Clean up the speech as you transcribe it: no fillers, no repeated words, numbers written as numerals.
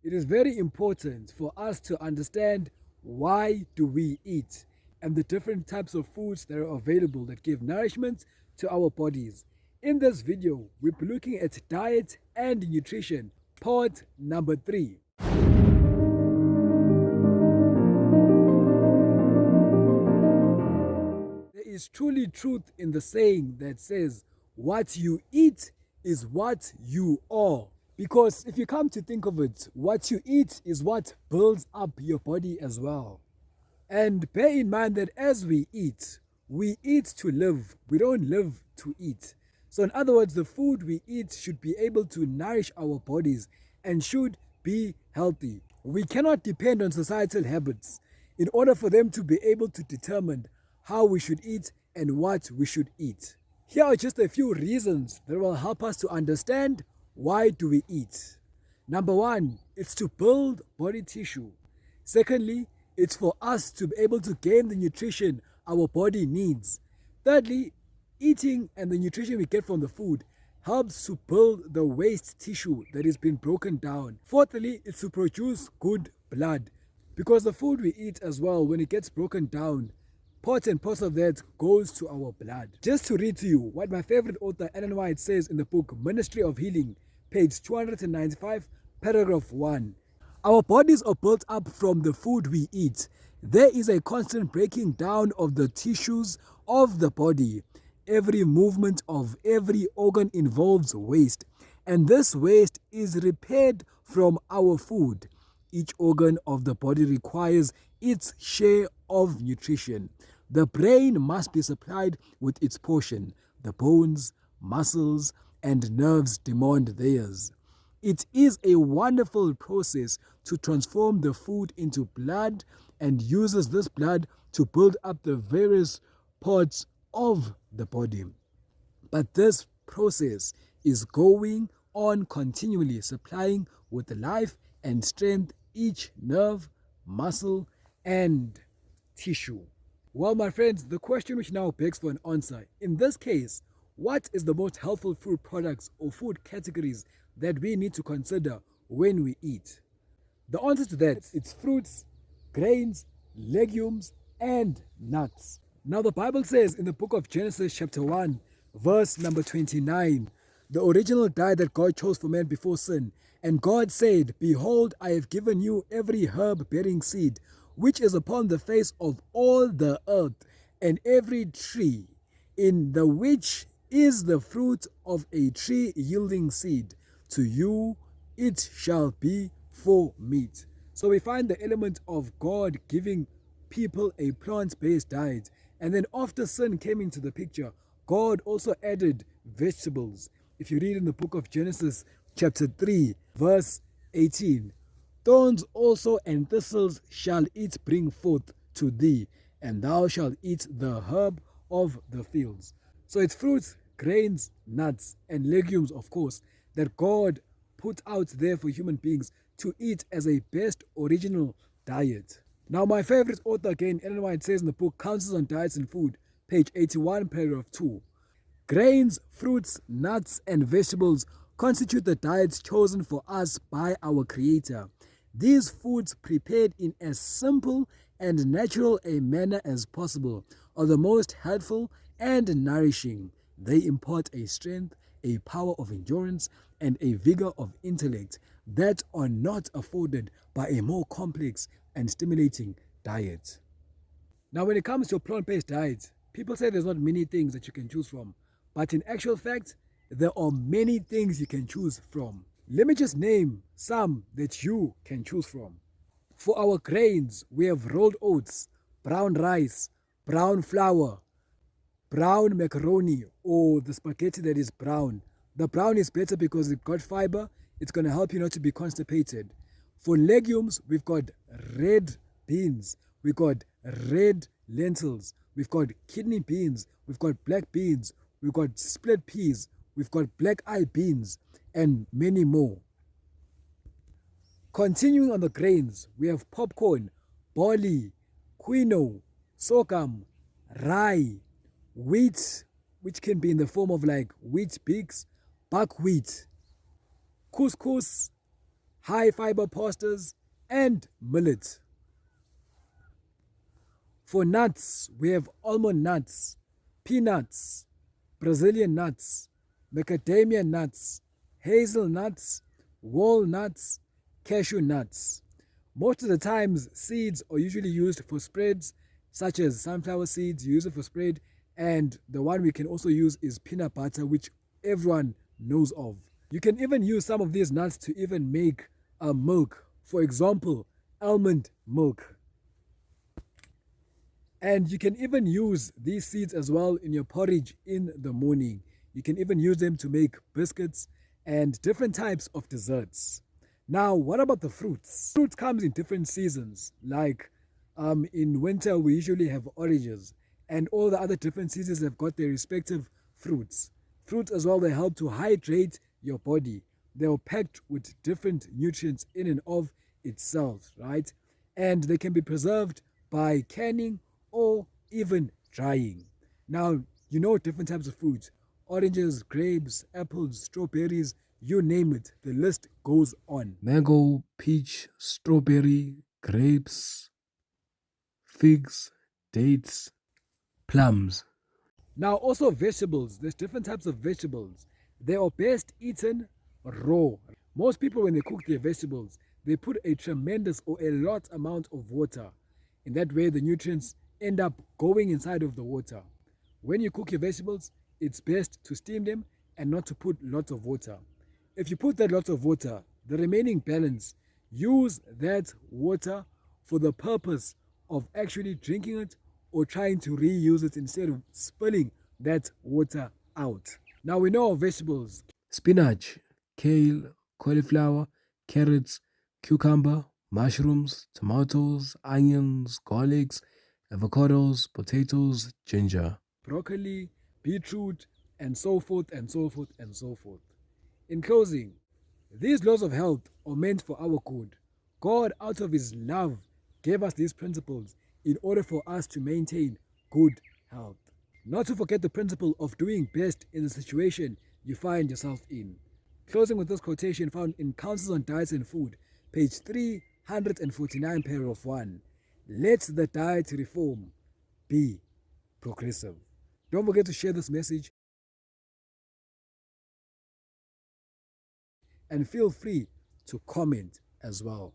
It is very important for us to understand why do we eat and the different types of foods that are available that give nourishment to our bodies. In this video, we'll be looking at diet and nutrition, part number 3. There is truly truth in the saying that says, what you eat is what you are. Because if you come to think of it, what you eat is what builds up your body as well. And bear in mind that as we eat to live. We don't live to eat. So, in other words, the food we eat should be able to nourish our bodies and should be healthy. We cannot depend on societal habits in order for them to be able to determine how we should eat and what we should eat. Here are just a few reasons that will help us to understand why do we eat. Number one, it's to build body tissue. Secondly, it's for us to be able to gain the nutrition our body needs. Thirdly, eating and the nutrition we get from the food helps to build the waste tissue that has been broken down. Fourthly, it's to produce good blood because the food we eat as well, when it gets broken down, part and parcel of that goes to our blood. Just to read to you what my favorite author Ellen White says in the book Ministry of Healing, page 295, paragraph 1. Our bodies are built up from the food we eat. There is a constant breaking down of the tissues of the body. Every movement of every organ involves waste, and this waste is repaired from our food. Each organ of the body requires its share of nutrition. The brain must be supplied with its portion. The bones, muscles, and nerves demand theirs. It is a wonderful process to transform the food into blood and uses this blood to build up the various parts of the body. But this process is going on continually, supplying with life and strength each nerve, muscle, and tissue. Well, my friends, the question which now begs for an answer. In this case, what is the most helpful food products or food categories that we need to consider when we eat? The answer to that is fruits, grains, legumes, and nuts. Now the Bible says in the book of Genesis chapter 1, verse number 29, the original diet that God chose for man before sin. And God said, behold, I have given you every herb bearing seed, which is upon the face of all the earth, and every tree, in the which is the fruit of a tree yielding seed. To you it shall be for meat. So we find the element of God giving people a plant-based diet. And then after sin came into the picture, God also added vegetables. If you read in the book of Genesis chapter 3, verse 18, thorns also and thistles shall it bring forth to thee, and thou shalt eat the herb of the fields. So it's fruits, grains, nuts, and legumes, of course, that God put out there for human beings to eat as a best original diet. Now, my favorite author again, Ellen White, says in the book Counsels on Diets and Food, page 81, paragraph 2, grains, fruits, nuts, and vegetables constitute the diets chosen for us by our Creator. These foods, prepared in as simple and natural a manner as possible, are the most helpful and nourishing. They impart a strength, a power of endurance, and a vigor of intellect that are not afforded by a more complex and stimulating diet. Now, when it comes to a plant-based diet, people say there's not many things that you can choose from, but in actual fact, there are many things you can choose from. Let me just name some that you can choose from. For our grains, we have rolled oats, brown rice, brown flour, brown macaroni, or the spaghetti that is brown. The brown is better because it's got fiber. It's going to help you not to be constipated. For legumes, we've got red beans. We've got red lentils. We've got kidney beans. We've got black beans. We've got split peas. We've got black eye beans and many more. Continuing on the grains, we have popcorn, barley, quinoa, sorghum, rye, wheat, which can be in the form of like wheat bix, buckwheat, couscous, high fiber pastas, and millet. For nuts, we have almond nuts, peanuts, Brazilian nuts, macadamia nuts, hazelnuts, walnuts, cashew nuts. Most of the times, seeds are usually used for spreads, such as sunflower seeds, you use it for spread, and the one we can also use is peanut butter, which everyone knows of. You can even use some of these nuts to even make a milk. For example, almond milk. And you can even use these seeds as well in your porridge in the morning. You can even use them to make biscuits and different types of desserts. Now, what about the fruits? Fruit comes in different seasons. Like in winter, we usually have oranges, and all the other different seasons have got their respective fruits. Fruits as well, they help to hydrate your body. They are packed with different nutrients in and of itself, right? And they can be preserved by canning or even drying. Now, you know different types of fruits: oranges, grapes, apples, strawberries, you name it. The list goes on. Mango, peach, strawberry, grapes, figs, dates, plums. Now, also vegetables. There's different types of vegetables. They are best eaten raw. Most people, when they cook their vegetables, they put a tremendous or a lot amount of water. In that way, the nutrients end up going inside of the water. When you cook your vegetables, it's best to steam them and not to put lots of water. If you put that lot of water, the remaining balance, use that water for the purpose of actually drinking it or trying to reuse it instead of spilling that water out. Now we know our vegetables: spinach, kale, cauliflower, carrots, cucumber, mushrooms, tomatoes, onions, garlics, avocados, potatoes, ginger, broccoli, beetroot, and so forth and so forth and so forth. In closing, these laws of health are meant for our good. God, out of His love, gave us these principles in order for us to maintain good health. Not to forget the principle of doing best in the situation you find yourself in. Closing with this quotation found in Counsels on Diets and Food, page 349, paragraph 1. Let the diet reform be progressive. Don't forget to share this message and feel free to comment as well.